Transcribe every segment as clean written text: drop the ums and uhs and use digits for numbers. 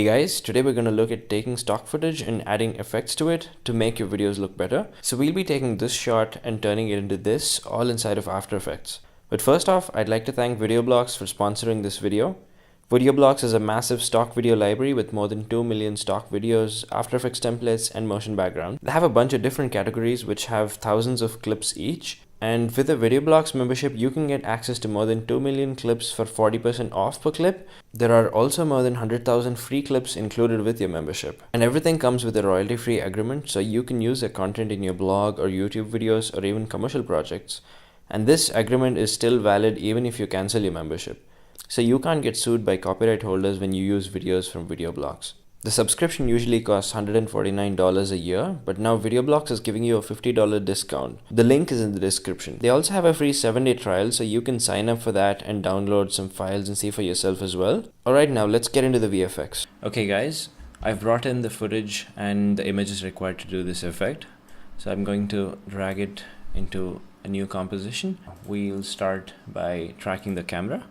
guys, today we're going to look at taking stock footage and adding effects to it to make your videos look better. So we'll be taking this shot and turning it into this all inside of After Effects. But first off, I'd like to thank VideoBlocks for sponsoring this video. VideoBlocks is a massive stock video library with more than 2 million stock videos, After Effects templates, and motion background. They have a bunch of different categories which have thousands of clips each. And with a VideoBlocks membership, you can get access to more than 2 million clips for 40% off per clip. There are also more than 100,000 free clips included with your membership. And everything comes with a royalty-free agreement, so you can use their content in your blog or YouTube videos or even commercial projects. And this agreement is still valid even if you cancel your membership. So you can't get sued by copyright holders when you use videos from VideoBlocks. The subscription usually costs $149 a year, but now VideoBlocks is giving you a $50 discount. The link is in the description. They also have a free 7-day trial, so you can sign up for that and download some files and see for yourself as well. Alright, now let's get into the VFX. Okay guys, I've brought in the footage and the images required to do this effect. So I'm going to drag it into a new composition. We'll start by tracking the camera.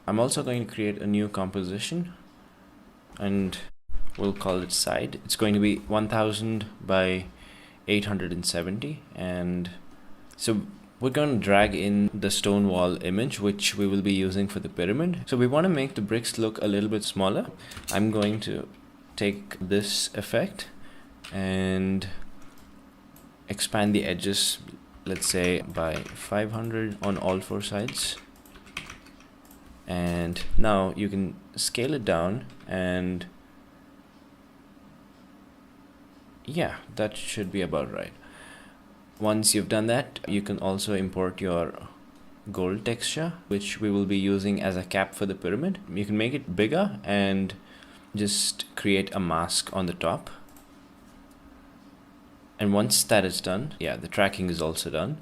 I'm also going to create a new composition and we'll call it side. It's going to be 1000 by 870, and so we're going to drag in the stone wall image which we will be using for the pyramid. So we want to make the bricks look a little bit smaller. I'm going to take this effect and expand the edges, let's say by 500 on all 4 sides. And now you can scale it down, and yeah, that should be about right. Once you've done that, you can also import your gold texture, which we will be using as a cap for the pyramid. You can make it bigger and just create a mask on the top. And once that is done, yeah, the tracking is also done.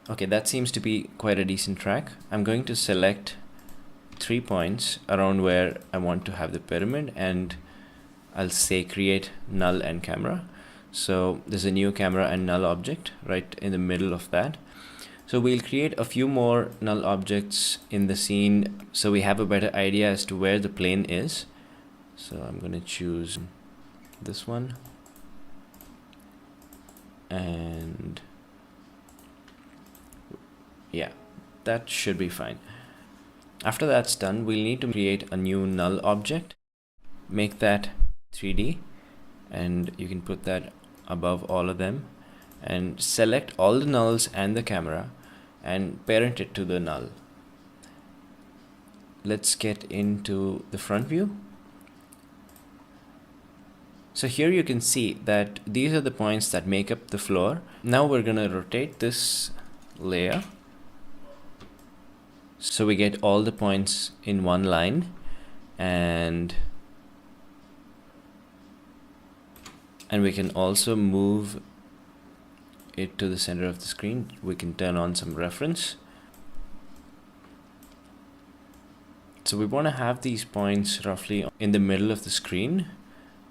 Okay, that seems to be quite a decent track. I'm going to select 3 points around where I want to have the pyramid, and I'll say create null and camera. So there's a new camera and null object right in the middle of that. So we'll create a few more null objects in the scene so we have a better idea as to where the plane is. So I'm going to choose this one, and yeah, that should be fine. After that's done, we'll need to create a new null object, make that 3D, and you can put that above all of them, and select all the nulls and the camera and parent it to the null. Let's get into the front view. So here you can see that these are the points that make up the floor. Now we're going to rotate this layer so we get all the points in one line, and we can also move it to the center of the screen. We can turn on some reference. So we want to have these points roughly in the middle of the screen,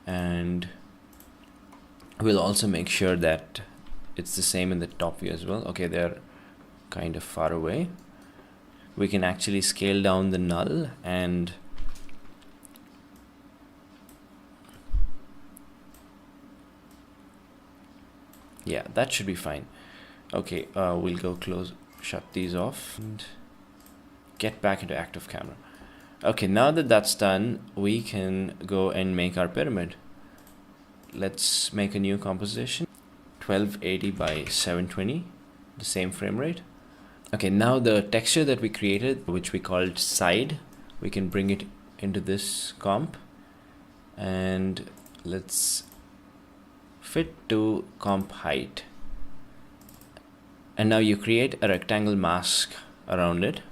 and we'll also make sure that it's the same in the top view as well. Okay, they're kind of far away. We can actually scale down the null, and yeah, that should be fine. Okay, we'll go close, shut these off, and get back into active camera. Okay, now that that's done, we can go and make our pyramid. Let's make a new composition, 1280 by 720, the same frame rate. Okay, now the texture that we created, which we called side, we can bring it into this comp, and let's fit to comp height. And now you create a rectangle mask around it,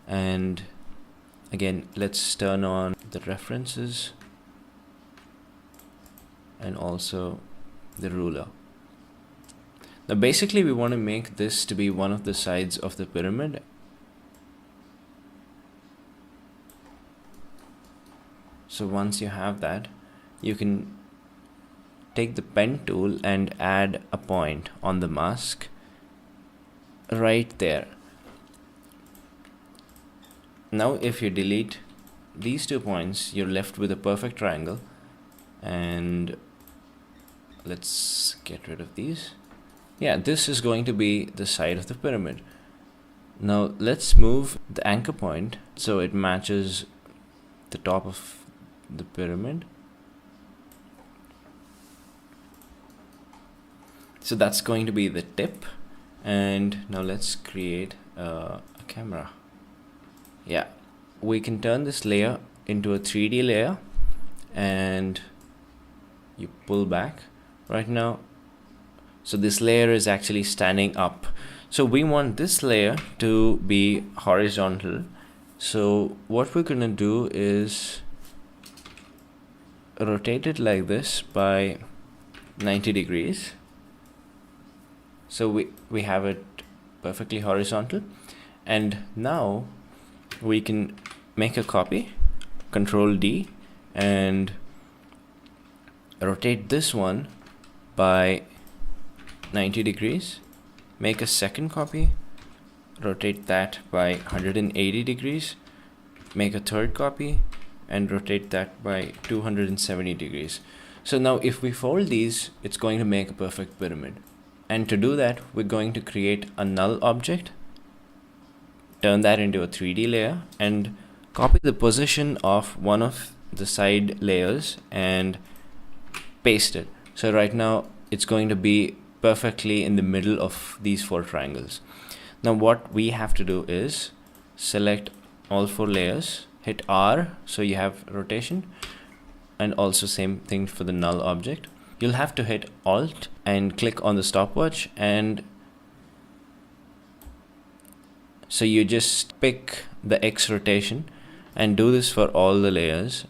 and again, let's turn on the references and also the ruler. Now basically we want to make this to be one of the sides of the pyramid. So once you have that, you can take the pen tool and add a point on the mask right there. Now if you delete these 2 points, you're left with a perfect triangle. And let's get rid of these. Yeah, this is going to be the side of the pyramid. Now let's move the anchor point so it matches the top of the pyramid. So that's going to be the tip. And now let's create a camera. Yeah, we can turn this layer into a 3D layer, and you pull back right now. So this layer is actually standing up. So we want this layer to be horizontal. So what we're gonna do is rotate it like this by 90 degrees. So we have it perfectly horizontal. And now we can make a copy, Control D, and rotate this one by 90 degrees. Make a second copy, rotate that by 180 degrees. Make a third copy and rotate that by 270 degrees. So now if we fold these, it's going to make a perfect pyramid. And to do that, we're going to create a null object, turn that into a 3D layer, and copy the position of one of the side layers and paste it. So right now it's going to be perfectly in the middle of these 4 triangles. Now what we have to do is select all 4 layers, hit R so you have rotation, and also same thing for the null object. You'll have to hit Alt and click on the stopwatch, and so you just pick the X rotation and do this for all the layers.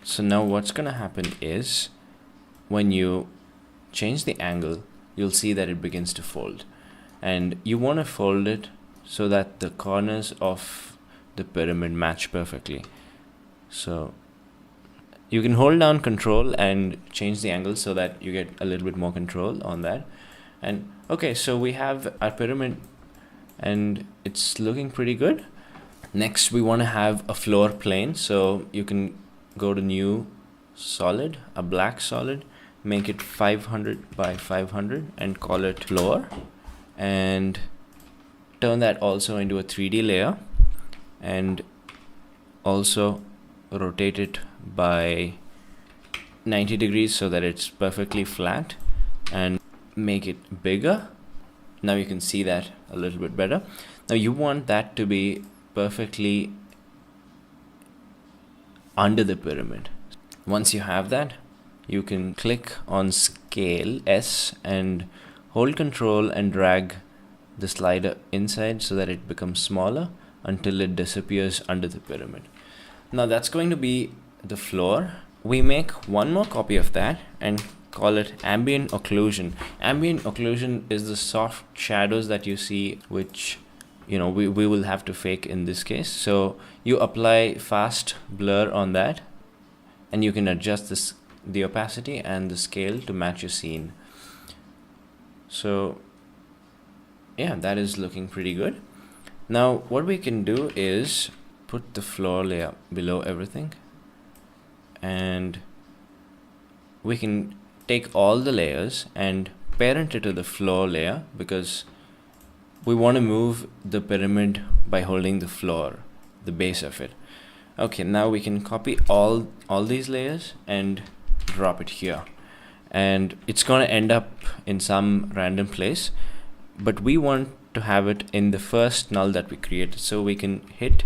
So now what's gonna happen is when you change the angle, you'll see that it begins to fold, and you want to fold it so that the corners of the pyramid match perfectly. So you can hold down Control and change the angle so that you get a little bit more control on that. And okay, so we have our pyramid and it's looking pretty good. Next we want to have a floor plane, so you can go to New Solid, a black solid, make it 500 by 500 and call it floor, and turn that also into a 3D layer, and also rotate it by 90 degrees so that it's perfectly flat, and make it bigger. Now you can see that a little bit better. Now you want that to be perfectly under the pyramid. Once you have that, you can click on Scale S and hold Control and drag the slider inside so that it becomes smaller until it disappears under the pyramid. Now that's going to be the floor. We make one more copy of that and call it Ambient Occlusion. Ambient Occlusion is the soft shadows that you see, which we will have to fake in this case. So you apply fast blur on that, and you can adjust the opacity and the scale to match your scene. So yeah, that is looking pretty good. Now what we can do is put the floor layer below everything, and we can take all the layers and parent it to the floor layer, because we want to move the pyramid by holding the floor, the base of it. Okay, now we can copy all these layers and drop it here, and it's going to end up in some random place, but we want to have it in the first null that we created. So we can hit,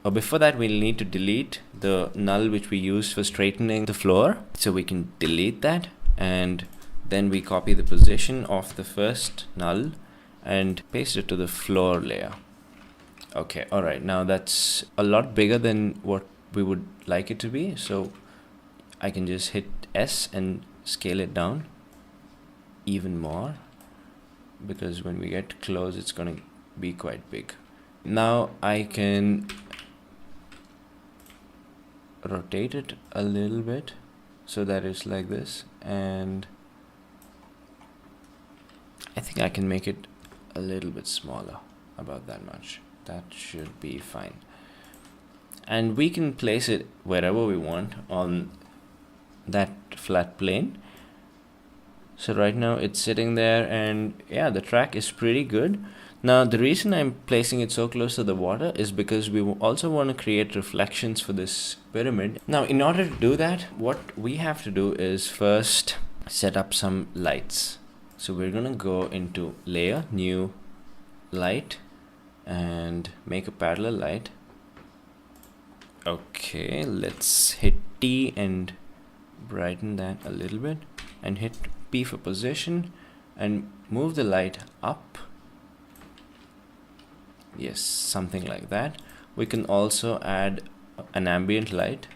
or before that we'll need to delete the null which we used for straightening the floor. So we can delete that, and then we copy the position of the first null and paste it to the floor layer. Okay, alright, now that's a lot bigger than what we would like it to be, so I can just hit S and scale it down even more, because when we get close it's going to be quite big. Now I can rotate it a little bit so that it's like this, and I think I can make it a little bit smaller, about that much. That should be fine. And we can place it wherever we want on that flat plane. So right now it's sitting there, and yeah, the track is pretty good. Now the reason I'm placing it so close to the water is because we also want to create reflections for this pyramid. Now in order to do that, what we have to do is first set up some lights. So we're gonna go into layer, new light, and make a parallel light. Okay, let's hit T and brighten that a little bit, and hit P for position, and move the light up. Yes, something like that. We can also add an ambient light,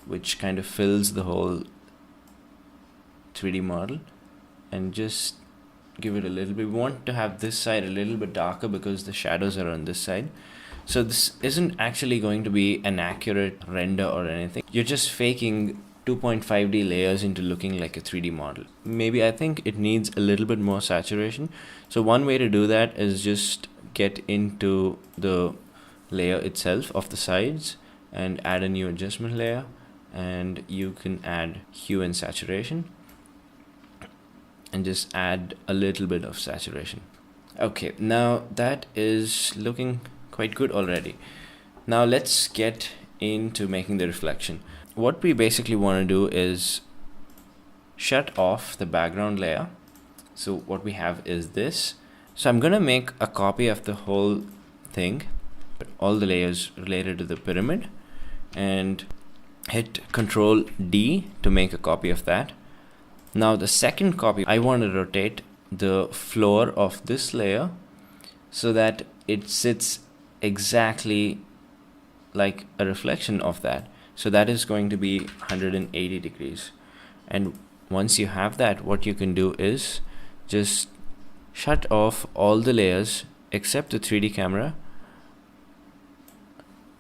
which kind of fills the whole 3D model, and just give it a little bit. We want to have this side a little bit darker because the shadows are on this side. So this isn't actually going to be an accurate render or anything. You're just faking 2.5D layers into looking like a 3D model. Maybe I think it needs a little bit more saturation. So one way to do that is just get into the layer itself of the sides and add a new adjustment layer, and you can add hue and saturation and just add a little bit of saturation. Okay, now that is looking quite good already. Now let's get into making the reflection. What we basically want to do is shut off the background layer. So what we have is this. So I'm gonna make a copy of the whole thing, all the layers related to the pyramid, and hit Control D to make a copy of that. Now the second copy, I want to rotate the floor of this layer so that it sits exactly like a reflection of that. So that is going to be 180 degrees. And once you have that, what you can do is just shut off all the layers except the 3D camera.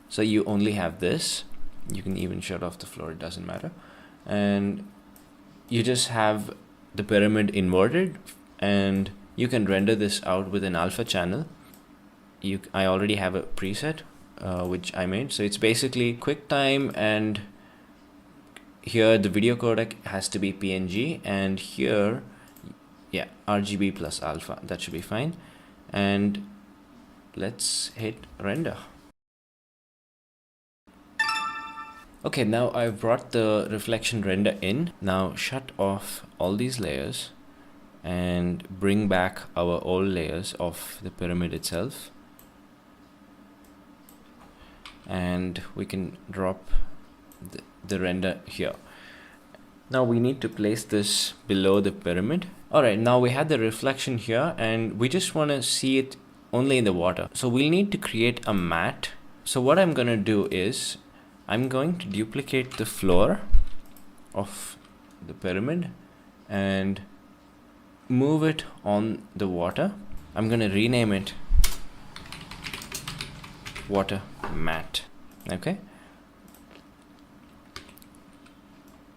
So you only have this. You can even shut off the floor, it doesn't matter. And you just have the pyramid inverted, and you can render this out with an alpha channel. I already have a preset which I made. So it's basically QuickTime, and here the video codec has to be PNG, and here, yeah, RGB plus alpha. That should be fine. And let's hit render. Okay, now I've brought the reflection render in. Now shut off all these layers and bring back our old layers of the pyramid itself. And we can drop the render here. Now we need to place this below the pyramid. Alright, now we have the reflection here, and we just want to see it only in the water. So we'll need to create a matte. So what I'm going to do is I'm going to duplicate the floor of the pyramid and move it on the water. I'm going to rename it water matte. Okay,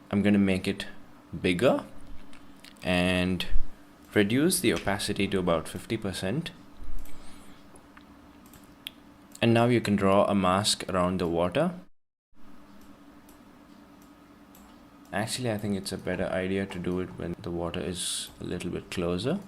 I'm going to make it bigger and reduce the opacity to about 50%. And now you can draw a mask around the water. Actually, I think it's a better idea to do it when the water is a little bit closer.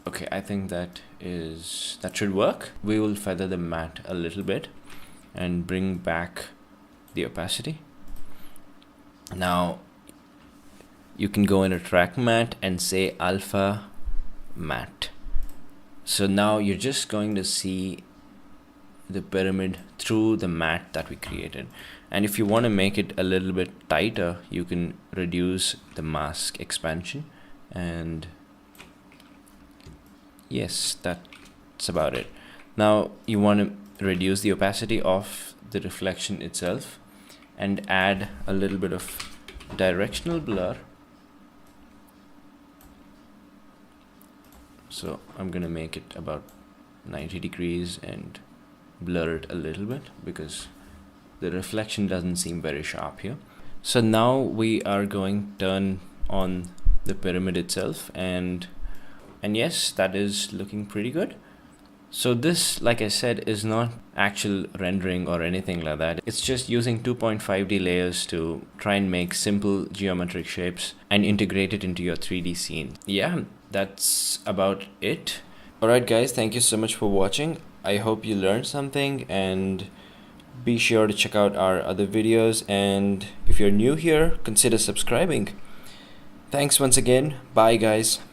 Okay, I think that should work. We will feather the matte a little bit and bring back the opacity. Now you can go into track matte and say alpha matte. So now you're just going to see the pyramid through the matte that we created. And if you want to make it a little bit tighter, you can reduce the mask expansion, and yes, that's about it. Now you want to reduce the opacity of the reflection itself and add a little bit of directional blur. So I'm gonna make it about 90 degrees and blur it a little bit because the reflection doesn't seem very sharp here. So now we are going to turn on the pyramid itself, and yes, that is looking pretty good. So this, like I said, is not actual rendering or anything like that. It's just using 2.5D layers to try and make simple geometric shapes and integrate it into your 3D scene. Yeah, that's about it. Alright guys, thank you so much for watching. I hope you learned something, and be sure to check out our other videos, and if you're new here, consider subscribing. Thanks once again. Bye guys.